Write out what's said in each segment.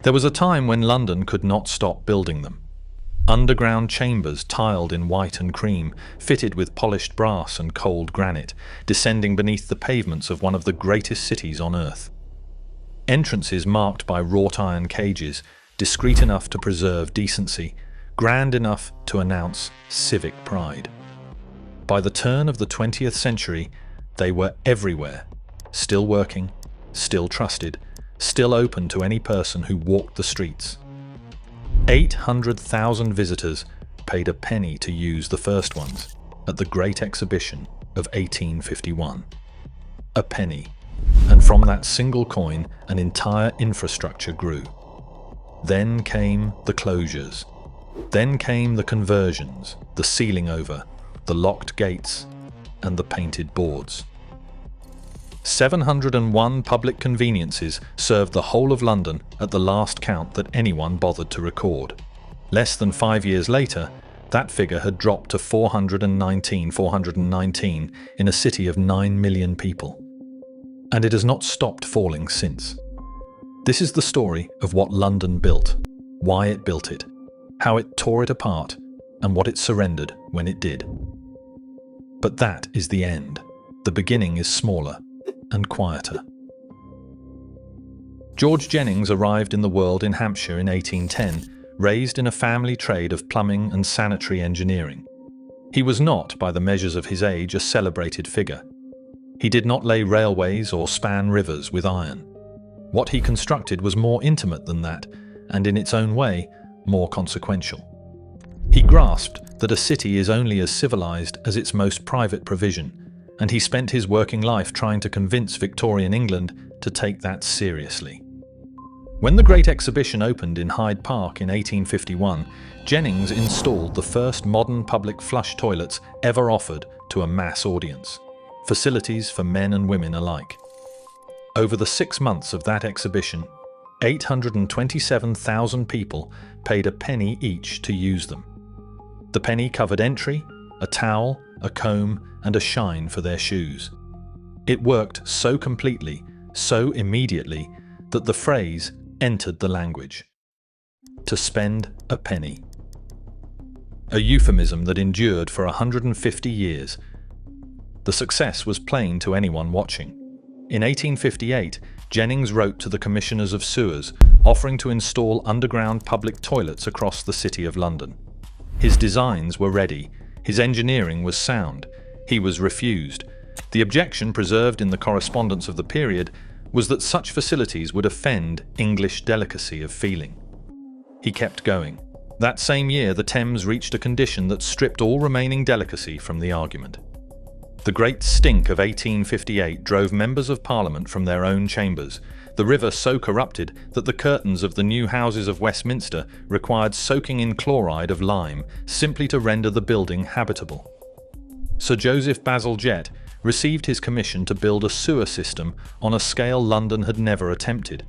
There was a time when London could not stop building them. Underground chambers tiled in white and cream, fitted with polished brass and cold granite, descending beneath the pavements of one of the greatest cities on earth. Entrances marked by wrought iron cages, discreet enough to preserve decency, grand enough to announce civic pride. By the turn of the 20th century, they were everywhere, still working, still trusted, still open to any person who walked the streets. 800,000 visitors paid a penny to use the first ones at the Great Exhibition of 1851. A penny, and from that single coin an entire infrastructure grew. Then came the closures. Then came the conversions, the sealing over, the locked gates, and the painted boards. 701 public conveniences served the whole of London at the last count that anyone bothered to record. Less than 5 years later, that figure had dropped to 419 in a city of 9 million people. And it has not stopped falling since. This is the story of what London built, why it built it, how it tore it apart, and what it surrendered when it did. But that is the end. The beginning is smaller and quieter. George Jennings arrived in the world in Hampshire in 1810, raised in a family trade of plumbing and sanitary engineering. He was not, by the measures of his age, a celebrated figure. He did not lay railways or span rivers with iron. What he constructed was more intimate than that, and in its own way, more consequential. He grasped that a city is only as civilized as its most private provision, and he spent his working life trying to convince Victorian England to take that seriously. When the Great Exhibition opened in Hyde Park in 1851, Jennings installed the first modern public flush toilets ever offered to a mass audience, facilities for men and women alike. Over the 6 months of that exhibition, 827,000 people paid a penny each to use them. The penny covered entry, a towel, a comb, and a shine for their shoes. It worked so completely, so immediately, that the phrase entered the language. To spend a penny. A euphemism that endured for 150 years. The success was plain to anyone watching. In 1858, Jennings wrote to the Commissioners of Sewers, offering to install underground public toilets across the City of London. His designs were ready. His engineering was sound. He was refused. The objection preserved in the correspondence of the period was that such facilities would offend English delicacy of feeling. He kept going. That same year, the Thames reached a condition that stripped all remaining delicacy from the argument. The Great Stink of 1858 drove members of Parliament from their own chambers, the river so corrupted that the curtains of the new Houses of Westminster required soaking in chloride of lime simply to render the building habitable. Sir Joseph Bazalgette received his commission to build a sewer system on a scale London had never attempted.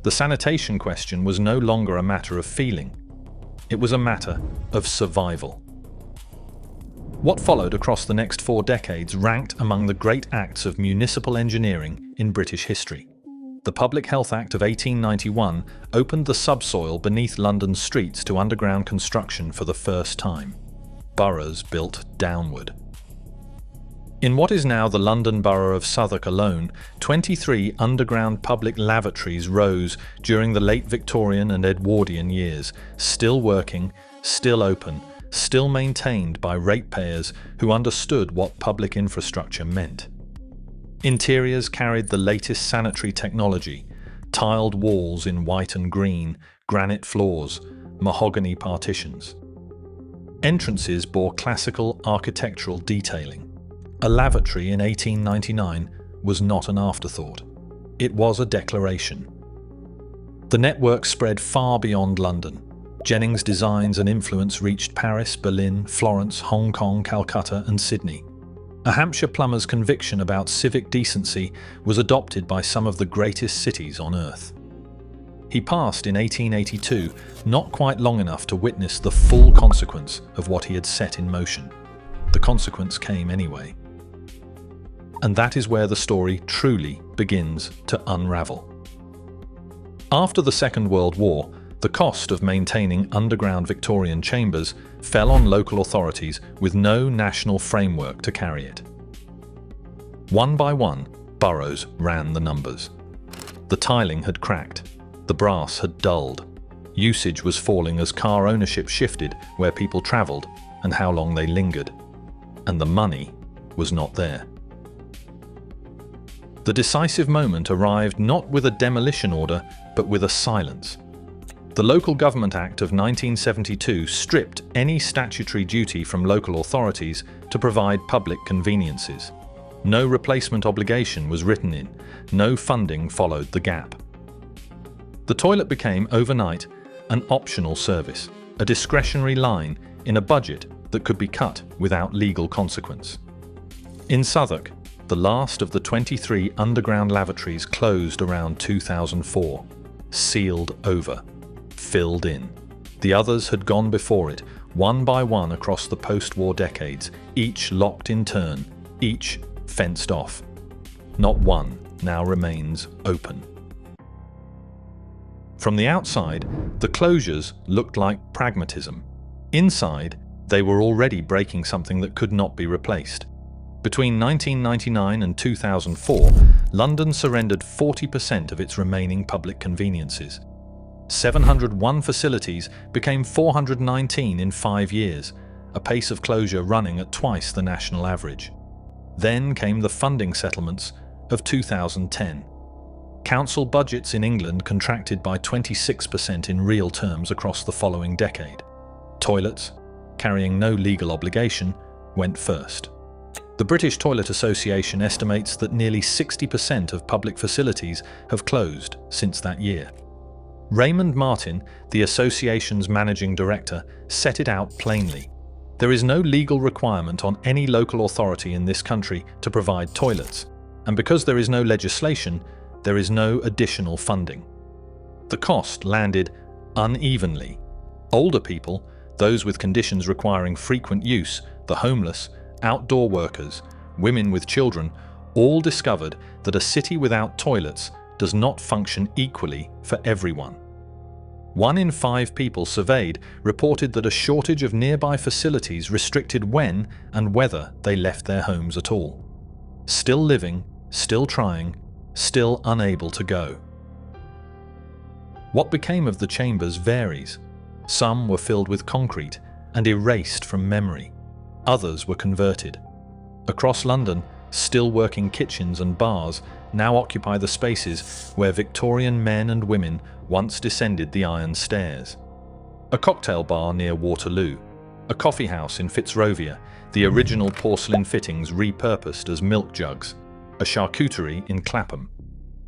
The sanitation question was no longer a matter of feeling. It was a matter of survival. What followed across the next 4 decades ranked among the great acts of municipal engineering in British history. The Public Health Act of 1891 opened the subsoil beneath London's streets to underground construction for the first time. Boroughs built downward. In what is now the London Borough of Southwark alone, 23 underground public lavatories rose during the late Victorian and Edwardian years, still working, still open, still maintained by ratepayers who understood what public infrastructure meant. Interiors carried the latest sanitary technology, tiled walls in white and green, granite floors, mahogany partitions. Entrances bore classical architectural detailing. A lavatory in 1899 was not an afterthought. It was a declaration. The network spread far beyond London. Jennings' designs and influence reached Paris, Berlin, Florence, Hong Kong, Calcutta, and Sydney. A Hampshire plumber's conviction about civic decency was adopted by some of the greatest cities on earth. He passed in 1882, not quite long enough to witness the full consequence of what he had set in motion. The consequence came anyway. And that is where the story truly begins to unravel. After the Second World War, the cost of maintaining underground Victorian chambers fell on local authorities with no national framework to carry it. One by one, boroughs ran the numbers. The tiling had cracked, the brass had dulled, usage was falling as car ownership shifted where people travelled and how long they lingered, and the money was not there. The decisive moment arrived not with a demolition order, but with a silence. The Local Government Act of 1972 stripped any statutory duty from local authorities to provide public conveniences. No replacement obligation was written in, no funding followed the gap. The toilet became, overnight, an optional service, a discretionary line in a budget that could be cut without legal consequence. In Southwark, the last of the 23 underground lavatories closed around 2004, sealed over, filled in. The others had gone before it, one by one across the post-war decades, each locked in turn, each fenced off. Not one now remains open. From the outside, the closures looked like pragmatism. Inside, they were already breaking something that could not be replaced. Between 1999 and 2004, London surrendered 40% of its remaining public conveniences. 701 facilities became 419 in 5 years, a pace of closure running at twice the national average. Then came the funding settlements of 2010. Council budgets in England contracted by 26% in real terms across the following decade. Toilets, carrying no legal obligation, went first. The British Toilet Association estimates that nearly 60% of public facilities have closed since that year. Raymond Martin, the association's managing director, set it out plainly. There is no legal requirement on any local authority in this country to provide toilets, and because there is no legislation, there is no additional funding. The cost landed unevenly. Older people, those with conditions requiring frequent use, the homeless, outdoor workers, women with children, all discovered that a city without toilets does not function equally for everyone. 1 in 5 people surveyed reported that a shortage of nearby facilities restricted when and whether they left their homes at all. Still living, still trying, still unable to go. What became of the chambers varies. Some were filled with concrete and erased from memory. Others were converted. Across London, still working kitchens and bars now occupy the spaces where Victorian men and women once descended the iron stairs. A cocktail bar near Waterloo, a coffee house in Fitzrovia, the original porcelain fittings repurposed as milk jugs, a charcuterie in Clapham.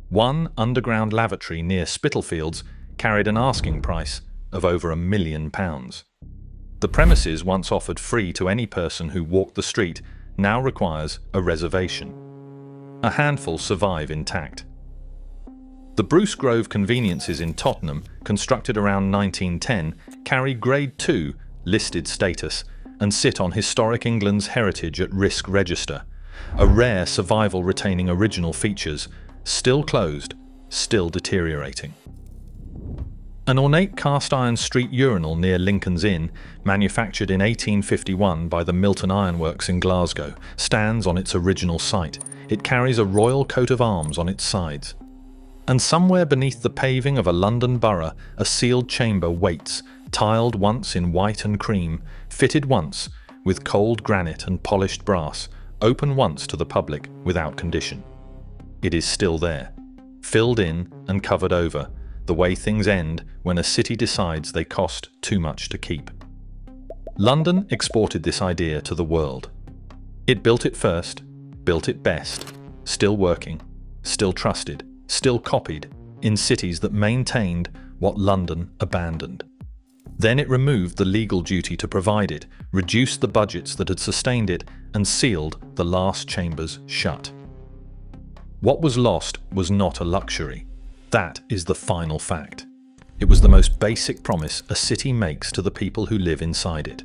One underground lavatory near Spitalfields carried an asking price of over £1 million. The premises once offered free to any person who walked the street now requires a reservation. A handful survive intact. The Bruce Grove conveniences in Tottenham, constructed around 1910, carry Grade 2 listed status and sit on Historic England's Heritage at Risk Register, a rare survival retaining original features, still closed, still deteriorating. An ornate cast-iron street urinal near Lincoln's Inn, manufactured in 1851 by the Milton Ironworks in Glasgow, stands on its original site. It carries a royal coat of arms on its sides. And somewhere beneath the paving of a London borough, a sealed chamber waits, tiled once in white and cream, fitted once with cold granite and polished brass, open once to the public without condition. It is still there, filled in and covered over, the way things end when a city decides they cost too much to keep. London exported this idea to the world. It built it first, built it best, still working, still trusted, still copied, in cities that maintained what London abandoned. Then it removed the legal duty to provide it, reduced the budgets that had sustained it, and sealed the last chambers shut. What was lost was not a luxury. That is the final fact. It was the most basic promise a city makes to the people who live inside it.